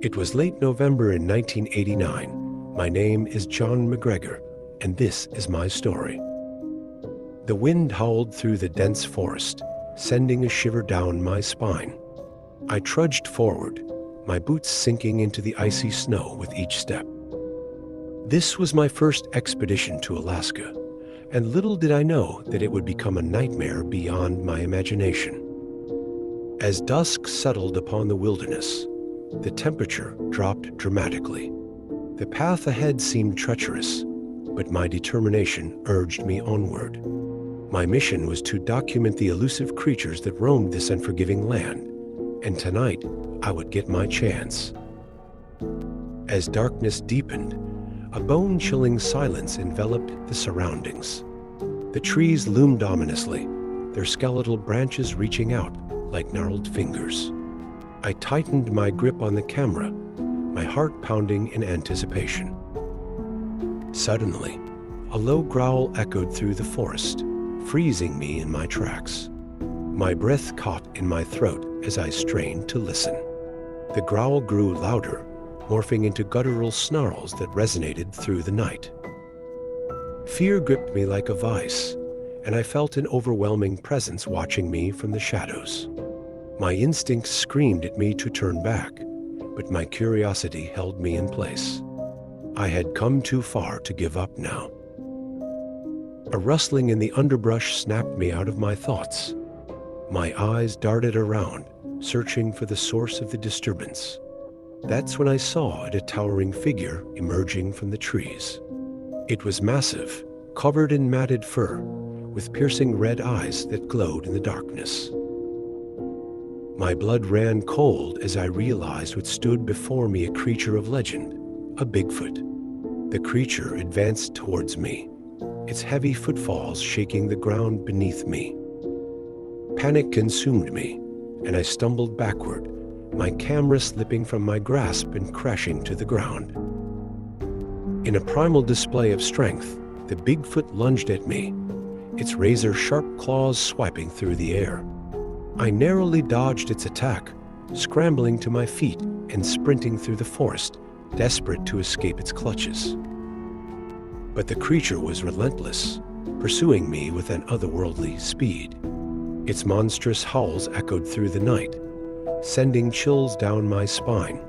It was late November in 1989. My name is John McGregor, and this is my story. The wind howled through the dense forest, sending a shiver down my spine. I trudged forward, my boots sinking into the icy snow with each step. This was my first expedition to Alaska, and little did I know that it would become a nightmare beyond my imagination. As dusk settled upon the wilderness, the temperature dropped dramatically. The path ahead seemed treacherous, but my determination urged me onward. My mission was to document the elusive creatures that roamed this unforgiving land, and tonight I would get my chance. As darkness deepened, a bone-chilling silence enveloped the surroundings. The trees loomed ominously, their skeletal branches reaching out like gnarled fingers. I tightened my grip on the camera, my heart pounding in anticipation. Suddenly, a low growl echoed through the forest, freezing me in my tracks. My breath caught in my throat as I strained to listen. The growl grew louder, morphing into guttural snarls that resonated through the night. Fear gripped me like a vice, and I felt an overwhelming presence watching me from the shadows. My instincts screamed at me to turn back, but my curiosity held me in place. I had come too far to give up now. A rustling in the underbrush snapped me out of my thoughts. My eyes darted around, searching for the source of the disturbance. That's when I saw a towering figure emerging from the trees. It was massive, covered in matted fur, with piercing red eyes that glowed in the darkness. My blood ran cold as I realized what stood before me, a creature of legend, a Bigfoot. The creature advanced towards me, its heavy footfalls shaking the ground beneath me. Panic consumed me, and I stumbled backward, my camera slipping from my grasp and crashing to the ground. In a primal display of strength, the Bigfoot lunged at me, its razor-sharp claws swiping through the air. I narrowly dodged its attack, scrambling to my feet and sprinting through the forest, desperate to escape its clutches. But the creature was relentless, pursuing me with an otherworldly speed. Its monstrous howls echoed through the night, sending chills down my spine.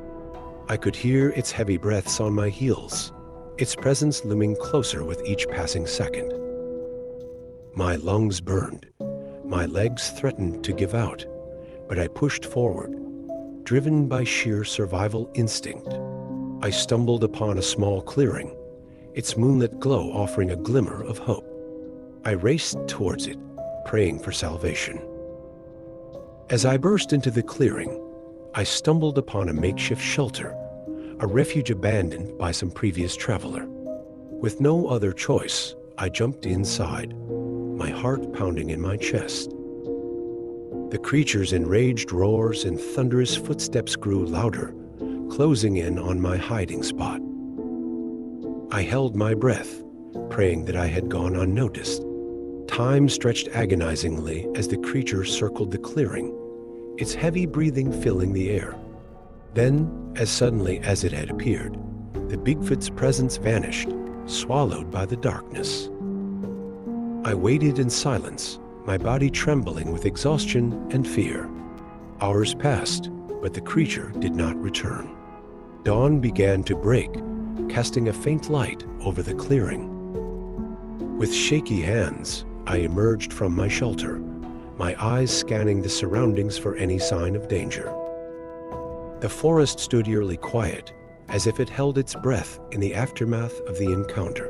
I could hear its heavy breaths on my heels, its presence looming closer with each passing second. My lungs burned. My legs threatened to give out, but I pushed forward, driven by sheer survival instinct. I stumbled upon a small clearing, its moonlit glow offering a glimmer of hope. I raced towards it, praying for salvation. As I burst into the clearing, I stumbled upon a makeshift shelter, a refuge abandoned by some previous traveler. With no other choice, I jumped inside, my heart pounding in my chest. The creature's enraged roars and thunderous footsteps grew louder, closing in on my hiding spot. I held my breath, praying that I had gone unnoticed. Time stretched agonizingly as the creature circled the clearing, its heavy breathing filling the air. Then, as suddenly as it had appeared, the Bigfoot's presence vanished, swallowed by the darkness. I waited in silence, my body trembling with exhaustion and fear. Hours passed, but the creature did not return. Dawn began to break, casting a faint light over the clearing. With shaky hands, I emerged from my shelter, my eyes scanning the surroundings for any sign of danger. The forest stood eerily quiet, as if it held its breath in the aftermath of the encounter.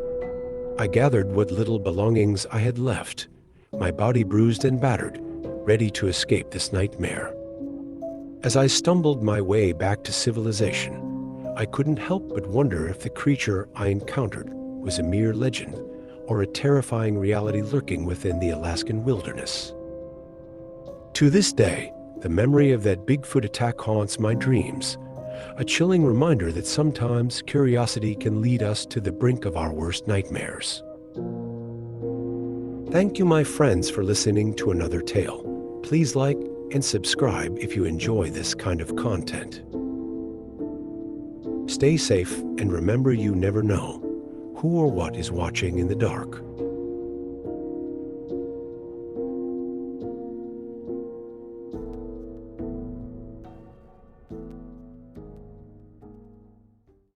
I gathered what little belongings I had left, my body bruised and battered, ready to escape this nightmare. As I stumbled my way back to civilization, I couldn't help but wonder if the creature I encountered was a mere legend or a terrifying reality lurking within the Alaskan wilderness. To this day, the memory of that Bigfoot attack haunts my dreams, a chilling reminder that sometimes curiosity can lead us to the brink of our worst nightmares. Thank you, my friends, for listening to another tale. Please like and subscribe if you enjoy this kind of content. Stay safe and remember you never know who or what is watching in the dark.